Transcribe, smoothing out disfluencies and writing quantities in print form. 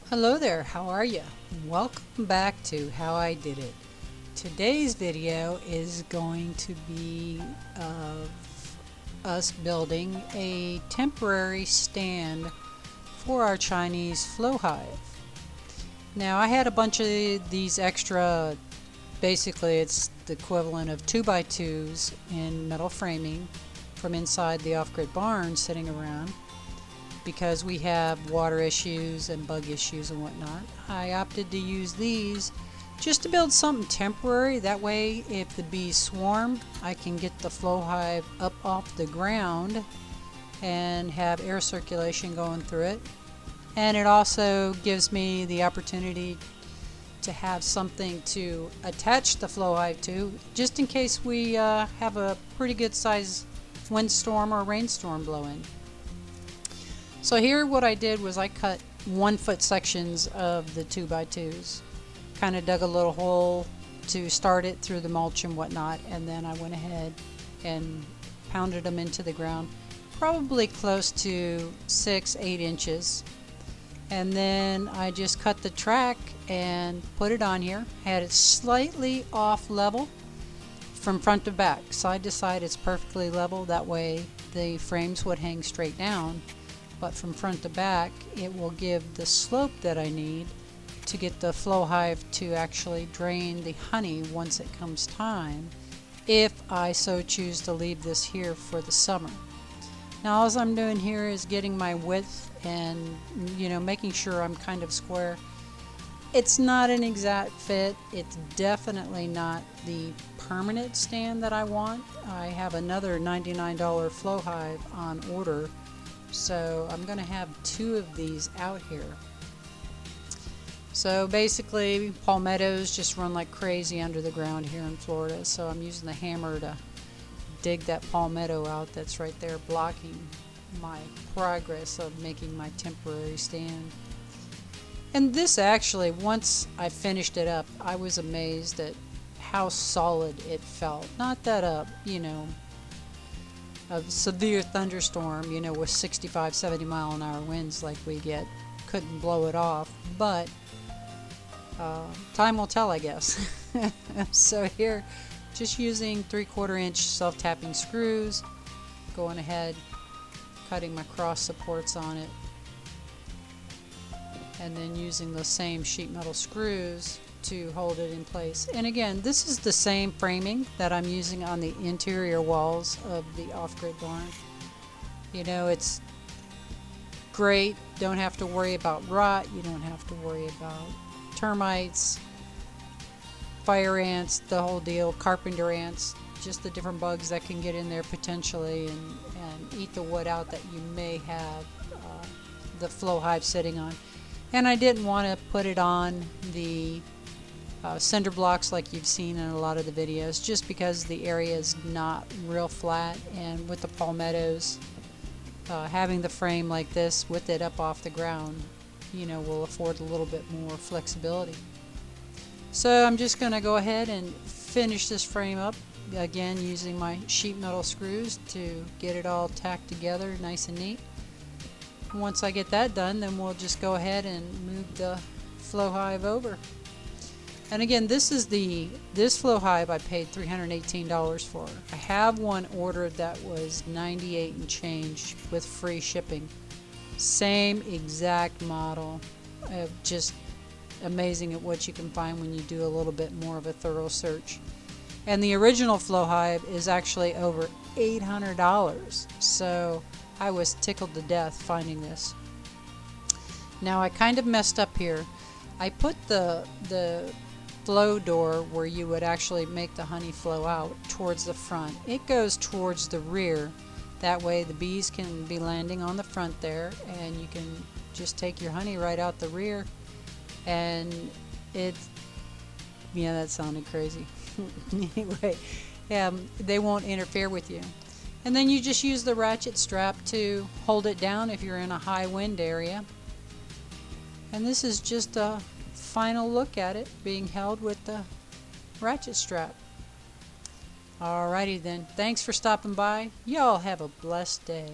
Hello there, how are you? Welcome back to How I Did It. Today's video is going to be of us building a temporary stand for our Chinese flow hive. Now I had a bunch of these extra, basically it's the equivalent of 2x2s in metal framing from inside the off-grid barn sitting around. Because we have water issues and bug issues and whatnot, I opted to use these just to build something temporary. That way, if the bees swarm, I can get the flow hive up off the ground and have air circulation going through it. And it also gives me the opportunity to have something to attach the flow hive to, just in case we have a pretty good size windstorm or rainstorm blowing. So here what I did was I cut 1 foot sections of the 2x2s. Kind of dug a little hole to start it through the mulch and whatnot, and then I went ahead and pounded them into the ground, probably close to 6-8 inches. And then I just cut the track and put it on here. Had it slightly off level from front to back. Side to side it's perfectly level, that way the frames would hang straight down. But from front to back, it will give the slope that I need to get the flow hive to actually drain the honey once it comes time, if I so choose to leave this here for the summer. Now all I'm doing here is getting my width and making sure I'm kind of square. It's not an exact fit. It's definitely not the permanent stand that I want. I have another $99 flow hive on order. So I'm going to have 2 of these out here. So basically palmettos just run like crazy under the ground here in Florida. So I'm using the hammer to dig that palmetto out that's right there blocking my progress of making my temporary stand. And this actually, once I finished it up, I was amazed at how solid it felt. Not that a severe thunderstorm, with 65, 70 mile an hour winds like we get, couldn't blow it off, but time will tell, I guess. So here, just using 3/4 inch self-tapping screws, going ahead, cutting my cross supports on it, and then using those same sheet metal screws to hold it in place. And again, this is the same framing that I'm using on the interior walls of the off-grid barn. It's great. Don't have to worry about rot. You don't have to worry about termites, fire ants, the whole deal, carpenter ants, just the different bugs that can get in there potentially and eat the wood out that you may have the flow hive sitting on. And I didn't want to put it on the cinder blocks like you've seen in a lot of the videos, just because the area is not real flat, and with the palmettos, having the frame like this with it up off the ground, will afford a little bit more flexibility. So I'm just going to go ahead and finish this frame up, again using my sheet metal screws to get it all tacked together nice and neat. Once I get that done, then we'll just go ahead and move the flow hive over. And again, this flow hive I paid $318 for. I have one ordered that was $98 and change with free shipping. Same exact model. Just amazing at what you can find when you do a little bit more of a thorough search. And the original flow hive is actually over $800. So I was tickled to death finding this. Now I kind of messed up here. I put the flow door where you would actually make the honey flow out towards the front. It goes towards the rear. That way the bees can be landing on the front there, and you can just take your honey right out the rear. And that sounded crazy. Anyway, they won't interfere with you. And then you just use the ratchet strap to hold it down if you're in a high wind area. And this is just a final look at it being held with the ratchet strap. Alrighty then, thanks for stopping by. Y'all have a blessed day.